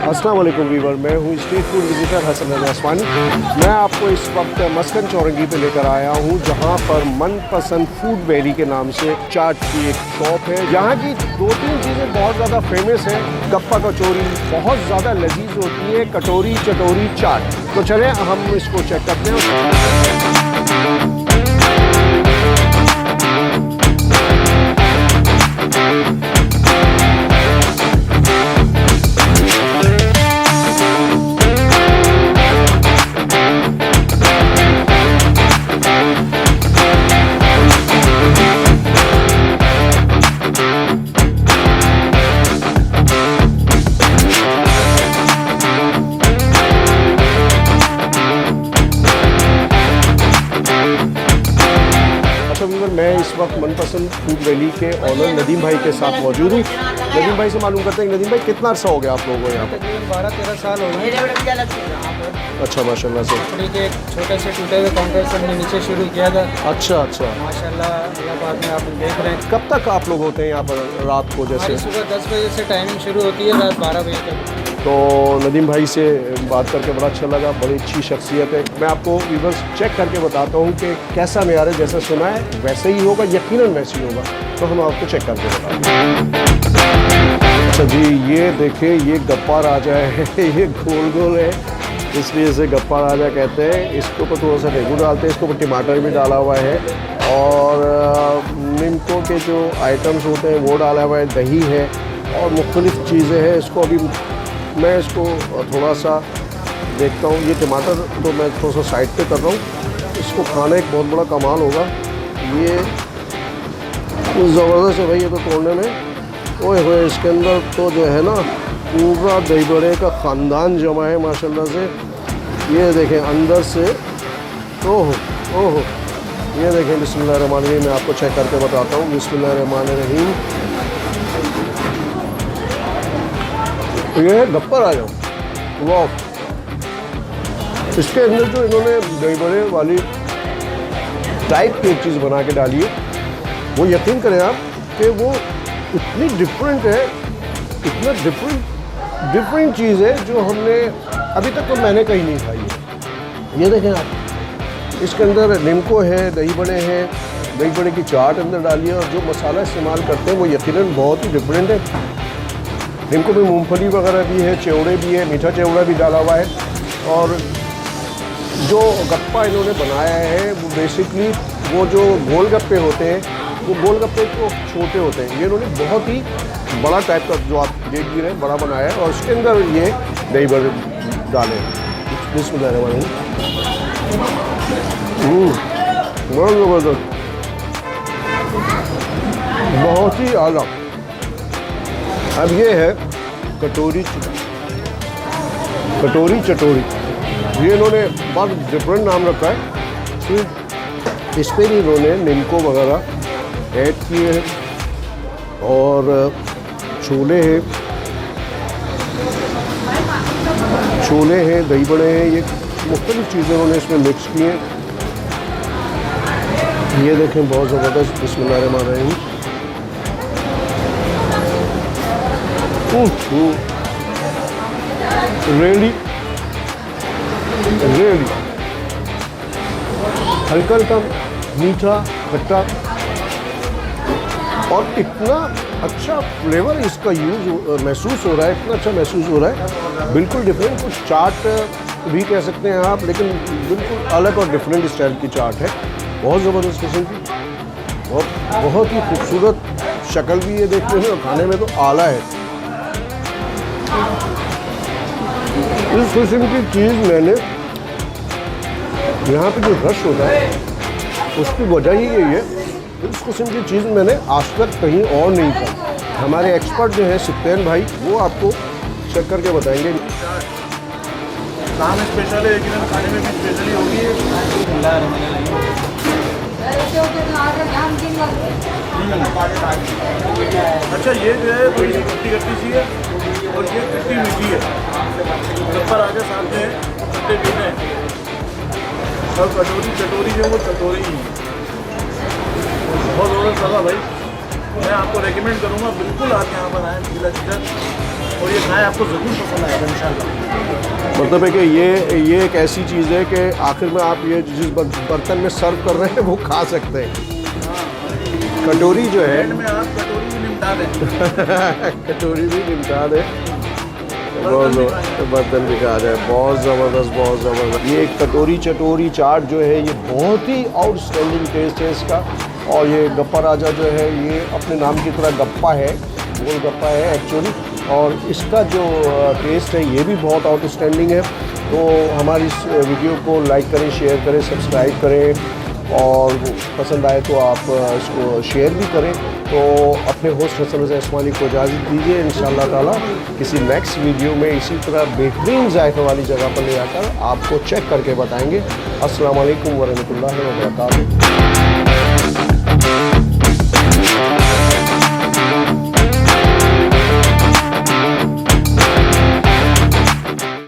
अस्सलाम वालेकुम वीवर, मैं हूँ street food visitor Hasan Aswani. मैं आपको इस वक्त मस्कन चौरंगी पे लेकर आया हूँ, जहाँ पर मनपसंद फूड वैली के नाम से चाट की एक शॉप है। यहाँ की 2-3 चीज़ें बहुत ज़्यादा फेमस हैं। गप्पा कचौरी बहुत ज़्यादा लजीज होती है, कटोरी चटोरी चाट। तो चलें हम इसको चेक करते हैं। मैं इस वक्त मनपसंद फूड वैली के ऑनर नदीम भाई के साथ मौजूद हूँ। नदीम भाई से मालूम करते हैं, नदीम भाई कितना अर्सा हो गया आप लोगों को यहाँ पर? 12-13 साल हो गए। अच्छा, माशाल्लाह से। लकड़ी के छोटे से टूटे हुए काउंटर से हमने नीचे शुरू किया था। अच्छा अच्छा, माशाल्लाह अल्लाह पाक में आप देख रहे हैं। कब तक आप लोग होते हैं यहाँ पर रात को? जैसे सुबह 10 बजे से टाइमिंग शुरू होती है, रात 12 बजे तक। तो नदीम भाई से बात करके बड़ा अच्छा लगा, बड़ी अच्छी शख्सियत है। मैं आपको व्यूअर्स चेक करके बताता हूँ कि कैसा मेयार है। जैसा सुना है वैसे ही होगा, यकीनन वैसे ही होगा। तो हम आपको चेक करके बताते हैं। अच्छा जी, ये देखिए, ये गप्पा राजा है। ये गोल गोल है, इसलिए इसे गप्पा राजा कहते हैं। इसके ऊपर थोड़ा सा नींबू डालते हैं, इसके ऊपर टमाटर भी डाला हुआ है और निम्को के जो आइटम्स होते हैं वो डाला हुआ है, दही है और मुख्तलिफ़ चीज़ें हैं। इसको अभी मैं इसको थोड़ा सा देखता हूँ। ये टमाटर तो मैं थोड़ा सा साइड पे कर रहा हूँ। इसको खाना एक बहुत बड़ा कमाल होगा। ये ज़बरदस्त है भाई, ये तो तोड़ने में ओए होए। इसके अंदर तो जो है ना पूरा दही बड़े का ख़ानदान जमा है माशाल्लाह से। ये देखें अंदर से, ओह ओह, ये देखें। बिस्मिल्लाहिर्रहमानिर्रहीम, मैं आपको चेक करके बताता हूँ। बिस्मिल्लाहिर्रहमानिर्रहीम, ये है गप्पा राजा। वाह, इसके अंदर जो इन्होंने दही बड़े वाली टाइप की एक चीज़ बना के डाली है, वो यकीन करें आप कि वो इतनी डिफरेंट है, इतना डिफरेंट चीज़ है जो हमने अभी तक तो मैंने कहीं नहीं खाई है। ये देखें आप, इसके अंदर निम्को है, दही बड़े हैं, दही बड़े की चाट अंदर डाली है और जो मसाला इस्तेमाल करते हैं वो यकीनन बहुत ही डिफरेंट है। इनको भी मूंगफली वगैरह भी है, चेवड़े भी है, मीठा चेवड़ा भी डाला हुआ है। और जो गप्पा इन्होंने बनाया है वो बेसिकली वो जो गोल गप्पे होते हैं, वो गोल गप्पे तो छोटे होते हैं। ये इन्होंने बहुत ही बड़ा टाइप का, जो आप देख भी रहे हैं, बड़ा बनाया है और उसके अंदर ये दही बड़े डाले हैं। बिस्मिल्लाहिर्रहमानिर्रहीम, बहुत ज़बरदस्त, बहुत ही आला। अब ये है कटोरी चटोरी। ये इन्होंने बहुत डिफरेंट नाम रखा है। सिर्फ इस पर ही इन्होंने निम्को वगैरह ऐड किए हैं और छोले हैं, दही बड़े हैं, ये मुख्तलिफ़ चीज़ें उन्होंने इसमें मिक्स की हैं। ये देखें, बहुत ज़बरदस्त। बिस्मिल्लाहिर्रहमानिर्रहीम, रेडी हल्का हल्का मीठा खट्टा और इतना अच्छा फ्लेवर इसका यूज़ महसूस हो रहा है, इतना अच्छा महसूस हो रहा है। बिल्कुल डिफरेंट, कुछ चाट भी कह सकते हैं आप, लेकिन बिल्कुल अलग और डिफरेंट स्टाइल की चाट है। बहुत ज़बरदस्त किस्म की, बहुत ही खूबसूरत शक्ल भी ये देखते हैं और खाने में तो आला है। इस किस्म की चीज़ मैंने यहाँ पे जो रश होता है उसकी वजह ही यही है। इस किस्म की चीज़ मैंने आज तक कहीं और नहीं खाई। हमारे एक्सपर्ट जो है सिप्तेन भाई, वो आपको चेक करके बताएंगे। नाम स्पेशल है लेकिन खाने में भी स्पेशली होगी। अच्छा, ये जो है थोड़ी सी खट्टी सी है और ये खट्टी मीठी है। गप्पा राजा साथ में खट्टे मीठे हैं और चटोरी जो वो चटोरी ही है। बहुत ज़बरदस्त लगा भाई। मैं आपको रेकमेंड करूँगा, बिल्कुल आप यहाँ पर आएँ। जिला चिकन और ये खाएं, आपको ज़रूर पसंद आएगा इंशाल्लाह। मतलब है कि ये एक ऐसी चीज़ है कि आखिर में आप ये जिस बर्तन में सर्व कर रहे हैं वो खा सकते हैं। कटोरी जो है एंड में आप कटोरी भी निपटा दें। कटोरी भी निपटा दें, बर्तन भी खा जाए। बहुत ज़बरदस्त, बहुत ज़बरदस्त। ये कटोरी चटोरी चाट जो है ये बहुत ही आउटस्टैंडिंग टेस्ट है इसका। और ये गप्पा राजा जो है ये अपने नाम की तरह गप्पा है, गोल गप्पा है एक्चुअली। और इसका जो टेस्ट है ये भी बहुत आउटस्टैंडिंग है। तो हमारी इस वीडियो को लाइक करें, शेयर करें, सब्सक्राइब करें और पसंद आए तो आप इसको शेयर भी करें। तो अपने होस्ट हसन रज़ा इस्माइली को इजाज़त दीजिए। इंशाअल्लाह ताला किसी नेक्स्ट वीडियो में इसी तरह बेहतरीन जायके वाली जगह पर ले आकर आपको चेक करके बताएंगे। अस्सलाम वालेकुम वरहमतुल्लाहि वबरकातुहू।